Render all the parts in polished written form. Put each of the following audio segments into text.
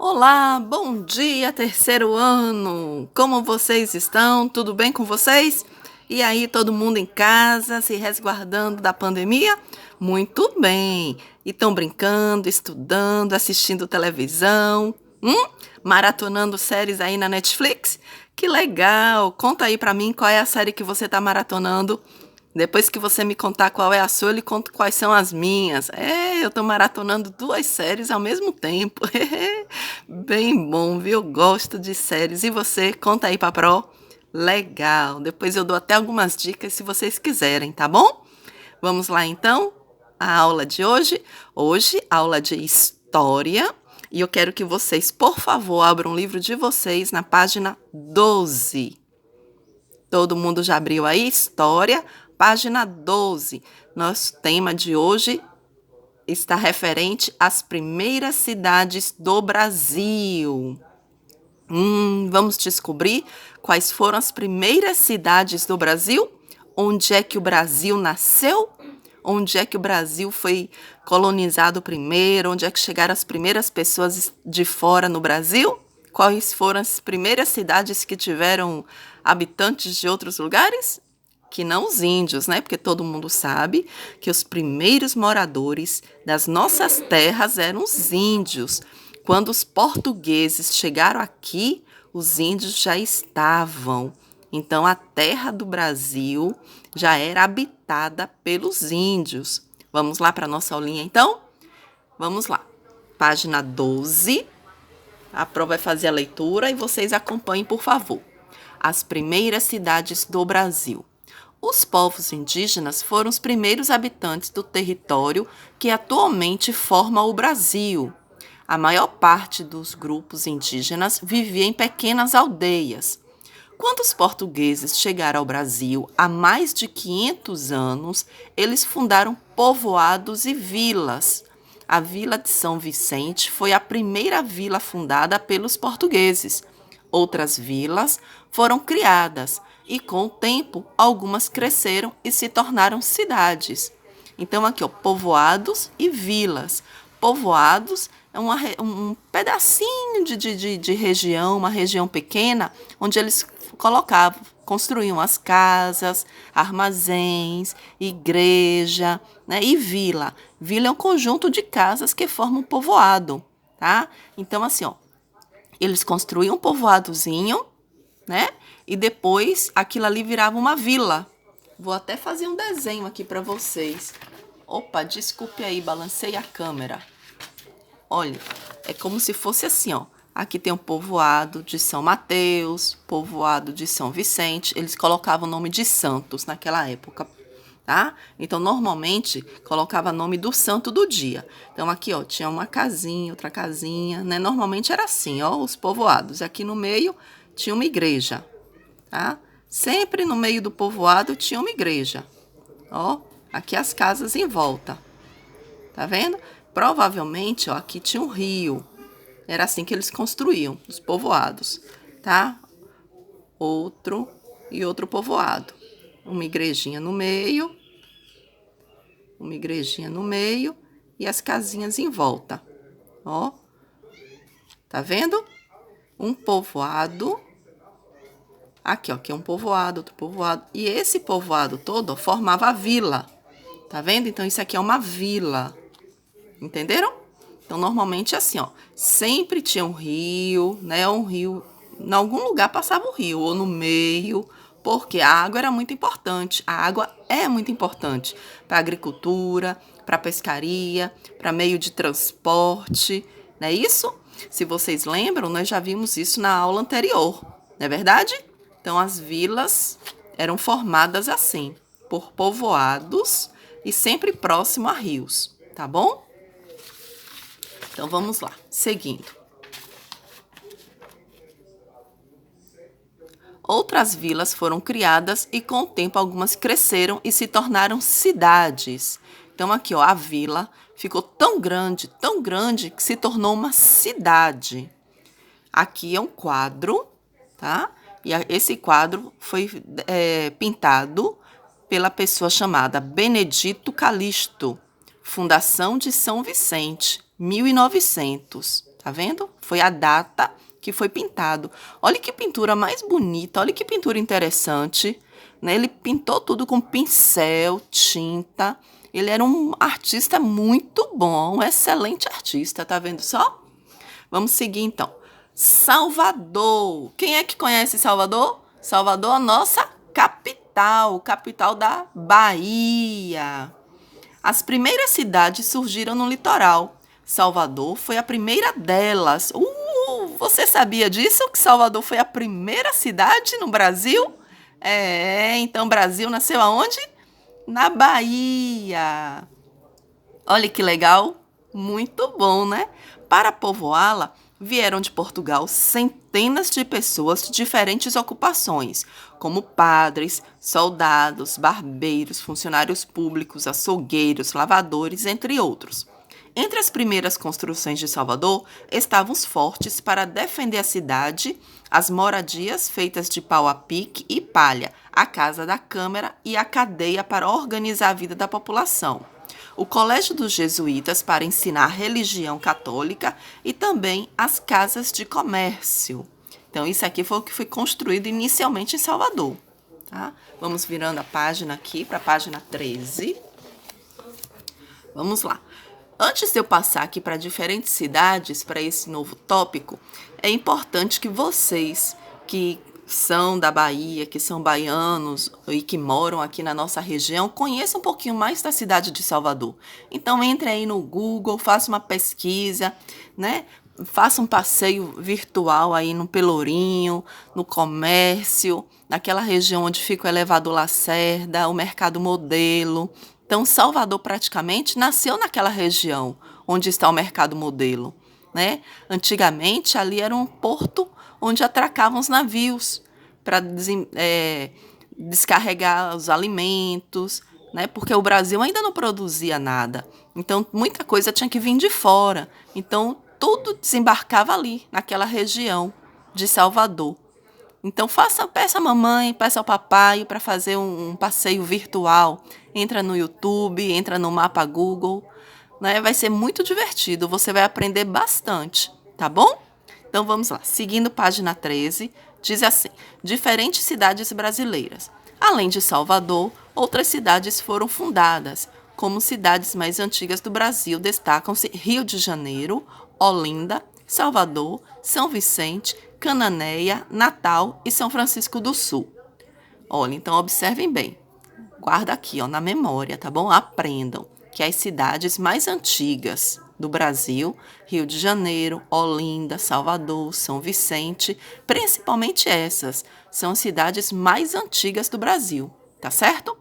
Olá, bom dia, terceiro ano! Como vocês estão? Tudo bem com vocês? E aí, todo mundo em casa, se resguardando da pandemia? Muito bem! E estão brincando, estudando, assistindo televisão? Maratonando séries aí na Netflix? Que legal! Conta aí pra mim qual é a série que você tá maratonando. Depois que você me contar qual é a sua, eu lhe conto quais são as minhas. Eu tô maratonando 2 séries ao mesmo tempo. Bem bom, viu? Gosto de séries. E você, conta aí, Papró. Legal. Depois eu dou até algumas dicas se vocês quiserem, tá bom? Vamos lá então. A aula de hoje. Hoje, aula de história. E eu quero que vocês, por favor, abram o livro de vocês na página 12. Todo mundo já abriu aí? História, página 12. Nosso tema de hoje está referente às primeiras cidades do Brasil. Vamos descobrir quais foram as primeiras cidades do Brasil? Onde é que o Brasil nasceu? Onde é que o Brasil foi colonizado primeiro? Onde é que chegaram as primeiras pessoas de fora no Brasil? Quais foram as primeiras cidades que tiveram habitantes de outros lugares? Que não os índios, né? Porque todo mundo sabe que os primeiros moradores das nossas terras eram os índios. Quando os portugueses chegaram aqui, os índios já estavam. Então, a terra do Brasil já era habitada pelos índios. Vamos lá para a nossa aulinha, então? Vamos lá. Página 12. A prova vai fazer a leitura e vocês acompanhem, por favor. As primeiras cidades do Brasil. Os povos indígenas foram os primeiros habitantes do território que atualmente forma o Brasil. A maior parte dos grupos indígenas vivia em pequenas aldeias. Quando os portugueses chegaram ao Brasil há mais de 500 anos, eles fundaram povoados e vilas. A Vila de São Vicente foi a primeira vila fundada pelos portugueses. Outras vilas foram criadas e, com o tempo, algumas cresceram e se tornaram cidades. Então, aqui, ó, povoados e vilas. Povoados é um pedacinho de região, uma região pequena, onde eles construíam as casas, armazéns, igreja, né? E vila. Vila é um conjunto de casas que formam um povoado, tá? Então, assim, ó, eles construíam um povoadozinho, né? E depois aquilo ali virava uma vila. Vou até fazer um desenho aqui para vocês. Opa, desculpe aí, balancei a câmera. Olha, é como se fosse assim, ó. Aqui tem um povoado de São Mateus, povoado de São Vicente. Eles colocavam o nome de santos naquela época, tá? Então, normalmente, colocava nome do santo do dia. Então, aqui, ó, tinha uma casinha, outra casinha, né? Normalmente era assim, ó, os povoados. Aqui no meio tinha uma igreja, tá? Sempre no meio do povoado tinha uma igreja. Ó, aqui as casas em volta. Tá vendo? Provavelmente, ó, aqui tinha um rio. Era assim que eles construíam os povoados, tá? Outro e outro povoado. Uma igrejinha no meio e as casinhas em volta. Ó, tá vendo? Um povoado. Aqui, ó, aqui é um povoado, outro povoado. E esse povoado todo, ó, formava a vila. Tá vendo? Então, isso aqui é uma vila. Entenderam? Então, normalmente é assim, ó. Sempre tinha um rio, né? Um rio. Em algum lugar passava o rio, ou no meio, porque a água era muito importante. A água é muito importante para a agricultura, para a pescaria, para meio de transporte, não é isso? Se vocês lembram, nós já vimos isso na aula anterior, não é verdade? Então, as vilas eram formadas assim, por povoados e sempre próximo a rios, tá bom? Então, vamos lá, seguindo. Outras vilas foram criadas e, com o tempo, algumas cresceram e se tornaram cidades. Então, aqui, ó, a vila ficou tão grande, que se tornou uma cidade. Aqui é um quadro, tá? E esse quadro foi pintado pela pessoa chamada Benedito Calixto, Fundação de São Vicente, 1900, Tá vendo? Foi a data que foi pintado. Olha que pintura mais bonita, olha que pintura interessante, né? Ele pintou tudo com pincel, tinta. Ele era um artista muito bom, um excelente artista, tá vendo só? Vamos seguir então. Salvador. Quem é que conhece Salvador? Salvador, a nossa capital, capital da Bahia. As primeiras cidades surgiram no litoral. Salvador foi a primeira delas. Você sabia disso? Que Salvador foi a primeira cidade no Brasil? Então Brasil nasceu aonde? Na Bahia. Olha que legal. Muito bom, né? Para povoá-la, vieram de Portugal centenas de pessoas de diferentes ocupações, como padres, soldados, barbeiros, funcionários públicos, açougueiros, lavadores, entre outros. Entre as primeiras construções de Salvador estavam os fortes para defender a cidade, as moradias feitas de pau a pique e palha, a casa da câmara e a cadeia para organizar a vida da população, o Colégio dos Jesuítas para ensinar a religião católica e também as casas de comércio. Então, isso aqui foi o que foi construído inicialmente em Salvador. Tá? Vamos virando a página aqui para a página 13. Vamos lá. Antes de eu passar aqui para diferentes cidades, para esse novo tópico, é importante que vocês que são da Bahia, que são baianos e que moram aqui na nossa região, conheçam um pouquinho mais da cidade de Salvador. Então, entre aí no Google, faça uma pesquisa, né? Faça um passeio virtual aí no Pelourinho, no comércio, naquela região onde fica o elevador Lacerda, o Mercado Modelo. Então, Salvador praticamente nasceu naquela região onde está o Mercado Modelo, né? Antigamente, ali era um porto onde atracavam os navios para descarregar os alimentos, né? Porque o Brasil ainda não produzia nada. Então, muita coisa tinha que vir de fora. Então, tudo desembarcava ali, naquela região de Salvador. Então, peça a mamãe, peça ao papai para fazer um passeio virtual. Entra no YouTube, entra no mapa Google, né? Vai ser muito divertido, você vai aprender bastante, tá bom? Então, vamos lá. Seguindo página 13, diz assim: diferentes cidades brasileiras. Além de Salvador, outras cidades foram fundadas. Como cidades mais antigas do Brasil, destacam-se Rio de Janeiro, Olinda, Salvador, São Vicente, Cananéia, Natal e São Francisco do Sul. Olha, então observem bem. Guarda aqui, ó, na memória, tá bom? Aprendam que as cidades mais antigas do Brasil, Rio de Janeiro, Olinda, Salvador, São Vicente, principalmente essas, são as cidades mais antigas do Brasil, tá certo?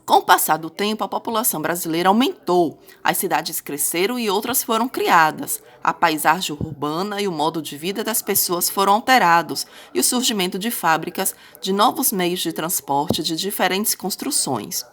Com o passar do tempo, a população brasileira aumentou, as cidades cresceram e outras foram criadas. A paisagem urbana e o modo de vida das pessoas foram alterados e o surgimento de fábricas, de novos meios de transporte, de diferentes construções.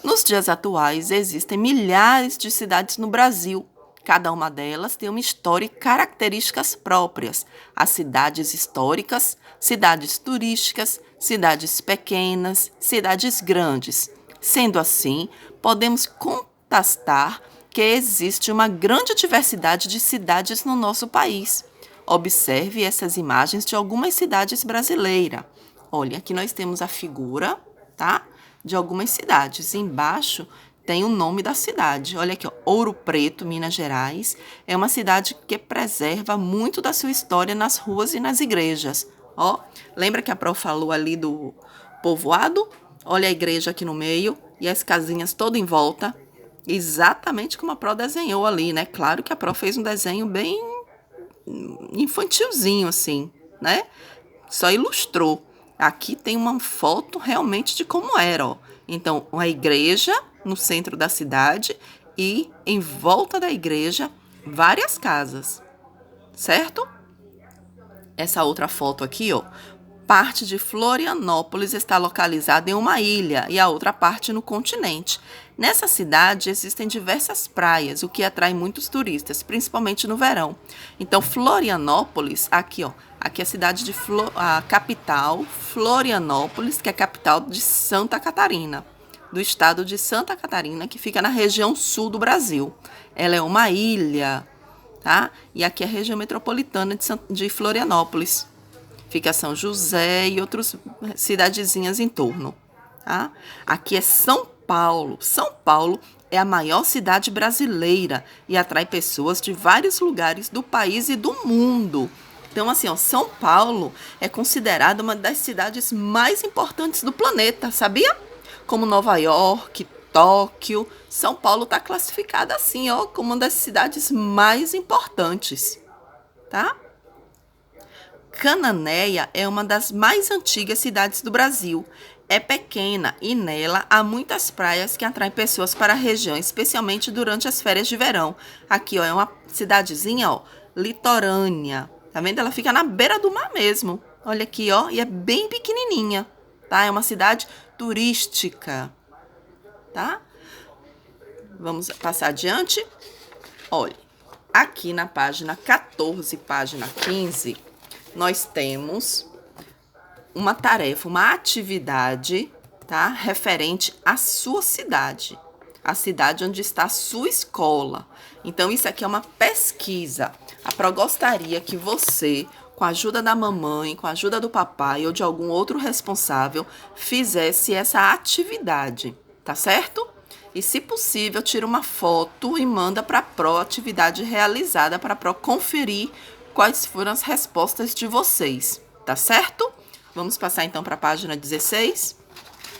Nos dias atuais, existem milhares de cidades no Brasil. Cada uma delas tem uma história e características próprias. As cidades históricas, cidades turísticas, cidades pequenas, cidades grandes. Sendo assim, podemos constatar que existe uma grande diversidade de cidades no nosso país. Observe essas imagens de algumas cidades brasileiras. Olha, aqui nós temos a figura, tá? De algumas cidades. Embaixo tem o nome da cidade. Olha aqui, ó, Ouro Preto, Minas Gerais. É uma cidade que preserva muito da sua história nas ruas e nas igrejas. Ó, lembra que a Pro falou ali do povoado? Olha a igreja aqui no meio e as casinhas todas em volta. Exatamente como a Pro desenhou ali, né? Claro que a Pro fez um desenho bem infantilzinho, assim, né? Só ilustrou. Aqui tem uma foto realmente de como era, ó. Então, uma igreja no centro da cidade e em volta da igreja várias casas, certo? Essa outra foto aqui, ó, parte de Florianópolis está localizada em uma ilha e a outra parte no continente. Nessa cidade existem diversas praias, o que atrai muitos turistas, principalmente no verão. Então, Florianópolis, aqui, ó, aqui é a cidade de a capital, Florianópolis, que é a capital de Santa Catarina, do estado de Santa Catarina, que fica na região sul do Brasil. Ela é uma ilha, tá? E aqui é a região metropolitana de Florianópolis. Fica São José e outras cidadezinhas em torno, tá? Aqui é São Paulo. São Paulo é a maior cidade brasileira e atrai pessoas de vários lugares do país e do mundo. Então, assim, ó, São Paulo é considerada uma das cidades mais importantes do planeta, sabia? Como Nova York, Tóquio, São Paulo está classificada assim, ó, como uma das cidades mais importantes, tá? Cananéia é uma das mais antigas cidades do Brasil. É pequena e nela há muitas praias que atraem pessoas para a região, especialmente durante as férias de verão. Aqui, ó, é uma cidadezinha, ó, litorânea. Tá vendo? Ela fica na beira do mar mesmo. Olha aqui, ó, e é bem pequenininha, tá? É uma cidade turística, tá? Vamos passar adiante. Olha, aqui na página 14, página 15, nós temos uma tarefa, uma atividade, tá? Referente à sua cidade, a cidade onde está a sua escola. Então, isso aqui é uma pesquisa. A Pro gostaria que você, com a ajuda da mamãe, com a ajuda do papai ou de algum outro responsável, fizesse essa atividade, tá certo? E, se possível, tira uma foto e manda para a Pro atividade realizada para a Pro conferir quais foram as respostas de vocês, tá certo? Vamos passar então para a página 16?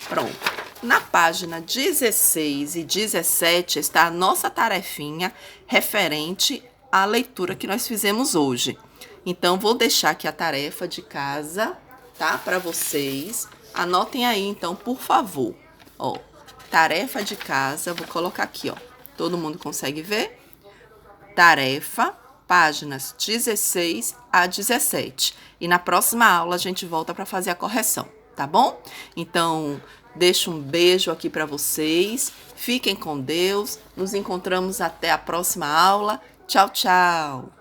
Pronto. Na página 16 e 17 está a nossa tarefinha referente à leitura que nós fizemos hoje. Então, vou deixar aqui a tarefa de casa, tá? Para vocês. Anotem aí, então, por favor. Ó, tarefa de casa, vou colocar aqui, ó. Todo mundo consegue ver? Tarefa, páginas 16 a 17. E na próxima aula a gente volta para fazer a correção, tá bom? Então, deixo um beijo aqui para vocês. Fiquem com Deus. Nos encontramos até a próxima aula. Tchau, tchau!